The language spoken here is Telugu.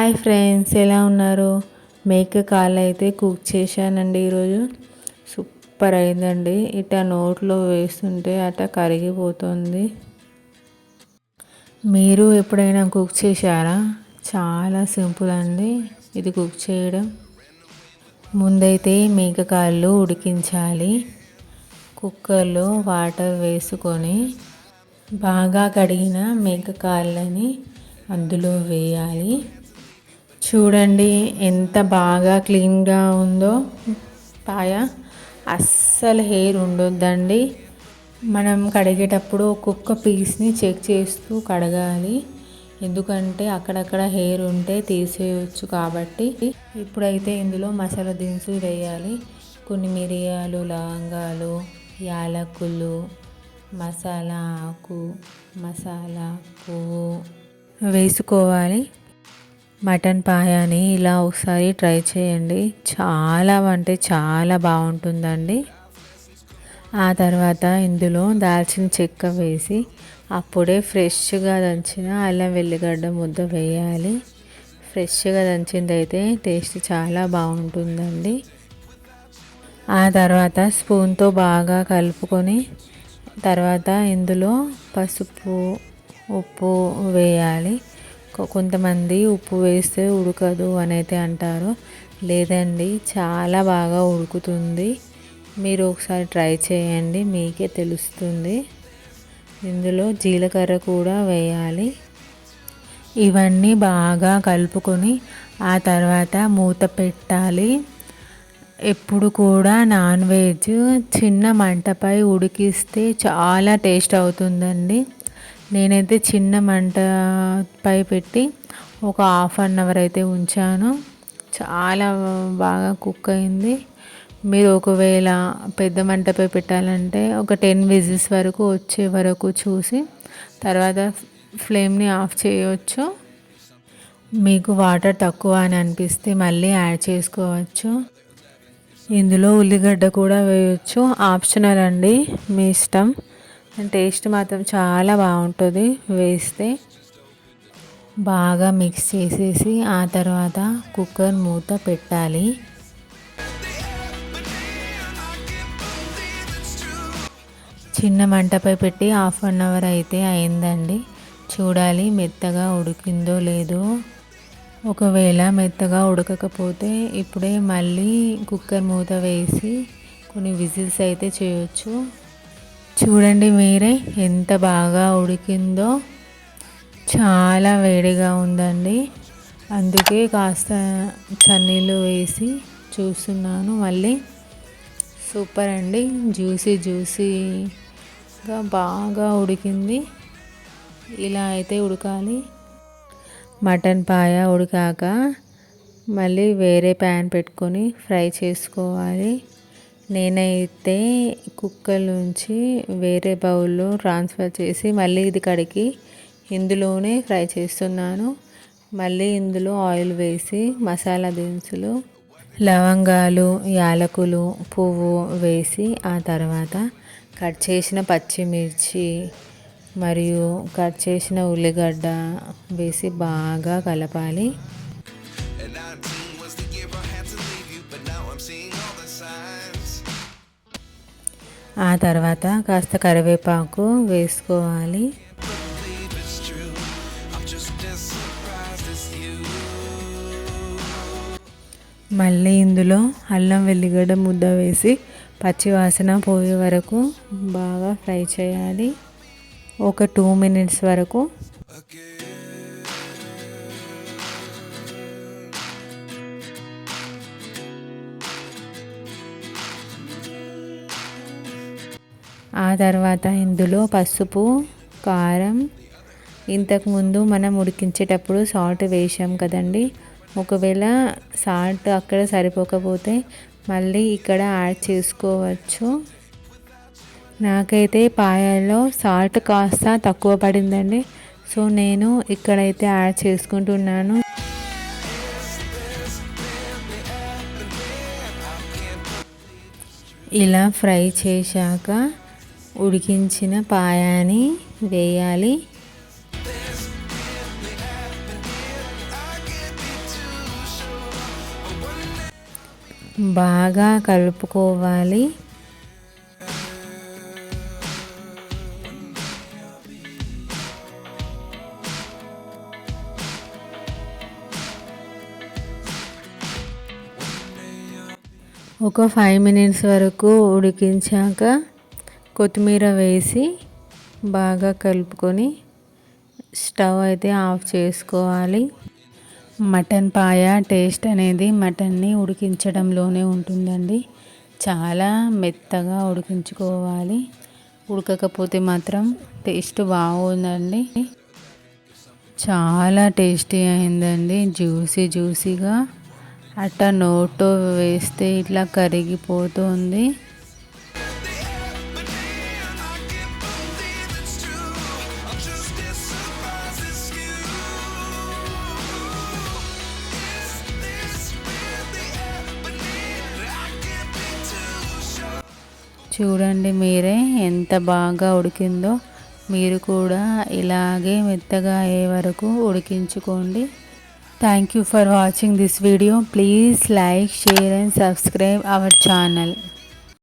హాయ్ ఫ్రెండ్స్, ఎలా ఉన్నారు? మేక కాళ్ళు అయితే కుక్ చేశానండి ఈరోజు. సూపర్ అయిందండి. ఇట్లా నోట్లో వేస్తుంటే అట్లా కరిగిపోతుంది. మీరు ఎప్పుడైనా కుక్ చేశారా? చాలా సింపుల్ అండి ఇది కుక్ చేయడం. ముందైతే మేక కాళ్ళు ఉడికించాలి. కుక్కర్లో వాటర్ వేసుకొని బాగా కడిగిన మేక కాళ్ళని అందులో వేయాలి. చూడండి ఎంత బాగా క్లీన్గా ఉందో పాయ. అస్సలు హెయిర్ ఉండొద్దండి. మనం కడిగేటప్పుడు ఒక్కొక్క పీస్ని చెక్ చేస్తూ కడగాలి, ఎందుకంటే అక్కడక్కడ హెయిర్ ఉంటే తీసేయచ్చు కాబట్టి. ఇప్పుడైతే ఇందులో మసాలా దినుసులు వేయాలి. కొన్ని మిరియాలు, లవంగాలు, యాలకులు, మసాలా ఆకు, మసాలా పువ్వు వేసుకోవాలి. మటన్ పాయాని ఇలా ఒకసారి ట్రై చేయండి. చాలా అంటే చాలా బాగుంటుందండి. ఆ తర్వాత ఇందులో దాల్చిన చెక్క వేసి అప్పుడే ఫ్రెష్గా దంచిన అల్లం వెల్లిగడ్డ ముద్ద వేయాలి. ఫ్రెష్గా దంచింది అయితే టేస్ట్ చాలా బాగుంటుందండి. ఆ తర్వాత స్పూన్తో బాగా కలుపుకొని తర్వాత ఇందులో పసుపు, ఉప్పు వేయాలి. కొంతమంది ఉప్పు వేస్తే ఉడకదు అని అయితే అంటారు. లేదండి, చాలా బాగా ఉడుకుతుంది. మీరు ఒకసారి ట్రై చేయండి, మీకే తెలుస్తుంది. ఇందులో జీలకర్ర కూడా వేయాలి. ఇవన్నీ బాగా కలుపుకొని ఆ తర్వాత మూత పెట్టాలి. ఎప్పుడు కూడా నాన్ వెజ్ చిన్న మంటపై ఉడికిస్తే చాలా టేస్ట్ అవుతుందండి. నేనైతే చిన్న మంటపై పెట్టి ఒక ½ అవర్ అయితే ఉంచాను. చాలా బాగా కుక్ అయింది. మీరు ఒకవేళ పెద్ద మంటపై పెట్టాలంటే ఒక 10 విజిల్స్ వరకు వచ్చే వరకు చూసి తర్వాత ఫ్లేమ్ని ఆఫ్ చేయవచ్చు. మీకు వాటర్ తక్కువ అని అనిపిస్తే మళ్ళీ యాడ్ చేసుకోవచ్చు. ఇందులో ఉల్లిగడ్డ కూడా వేయచ్చు, ఆప్షనల్ అండి, మీ ఇష్టం. టేస్ట్ మాత్రం చాలా బాగుంటుంది వేస్తే. బాగా మిక్స్ చేసేసి ఆ తర్వాత కుక్కర్ మూత పెట్టాలి. చిన్న మంటపై పెట్టి ½ అవర్ అయితే అయిందండి. చూడాలి మెత్తగా ఉడికిందో లేదో. ఒకవేళ మెత్తగా ఉడకకపోతే ఇప్పుడే మళ్ళీ కుక్కర్ మూత వేసి కొన్ని విజిల్స్ అయితే చేయొచ్చు. చూడండి మీరే ఎంత బాగా ఉడికిందో. చాలా వేడిగా ఉందండి, అందుకే కాస్త చన్నీళ్ళు వేసి చూస్తున్నాను మళ్ళీ. సూపర్ అండి, జ్యూసీగా బాగా ఉడికింది. ఇలా అయితే ఉడకాలి. మటన్ పాయ ఉడికాక మళ్ళీ వేరే ప్యాన్ పెట్టుకొని ఫ్రై చేసుకోవాలి. నేనైతే కుక్కర్ నుంచి వేరే బౌల్లో ట్రాన్స్ఫర్ చేసి మళ్ళీ ఇది కడిగి ఇందులోనే ఫ్రై చేస్తున్నాను. మళ్ళీ ఇందులో ఆయిల్ వేసి మసాలా దినుసులు, లవంగాలు, యాలకులు, పువ్వు వేసి ఆ తర్వాత కట్ చేసిన పచ్చిమిర్చి మరియు కట్ చేసిన ఉల్లిగడ్డ వేసి బాగా కలపాలి. ఆ తర్వాత కాస్త కరివేపాకు వేసుకోవాలి. మళ్ళీ ఇందులో అల్లం వెల్లిగడ్డ ముద్ద వేసి పచ్చి వాసన పోయే వరకు బాగా ఫ్రై చేయాలి, ఒక 2 మినిట్స్ వరకు. ఆ తర్వాత ఇందులో పసుపు, కారం, ఇంతకుముందు మనం ఉడికించేటప్పుడు సాల్ట్ వేసాం కదండి. ఒకవేళ సాల్ట్ అక్కడ సరిపోకపోతే మళ్ళీ ఇక్కడ యాడ్ చేసుకోవచ్చు. నాకైతే పాయలో సాల్ట్ కాస్త తక్కువ పడిందండి, సో నేను ఇక్కడైతే యాడ్ చేసుకుంటున్నాను. ఇలా ఫ్రై చేశాక ఉడికించిన పాయాని వేయాలి. బాగా కలుపుకోవాలి. ఒక 5 మినిట్స్ వరకు ఉడికించాక కొత్తిమీర వేసి బాగా కలుపుకొని స్టవ్ అయితే ఆఫ్ చేసుకోవాలి. మటన్ పాయ టేస్ట్ అనేది మటన్ని ఉడికించడంలోనే ఉంటుందండి. చాలా మెత్తగా ఉడికించుకోవాలి. ఉడకకపోతే మాత్రం టేస్ట్ బాగుందండి. చాలా టేస్టీ అయిందండి. జ్యూసీగా అట్ట నోట్లో వేస్తే ఇట్లా కరిగిపోతుంది. చూడండి మీరే ఎంత బాగా ఉడికిందో. మీరు కూడా ఇలాగే మెత్తగా అయ్యే వరకు ఉడికించుకోండి. Thank you for watching this video. Please like, share and subscribe our channel.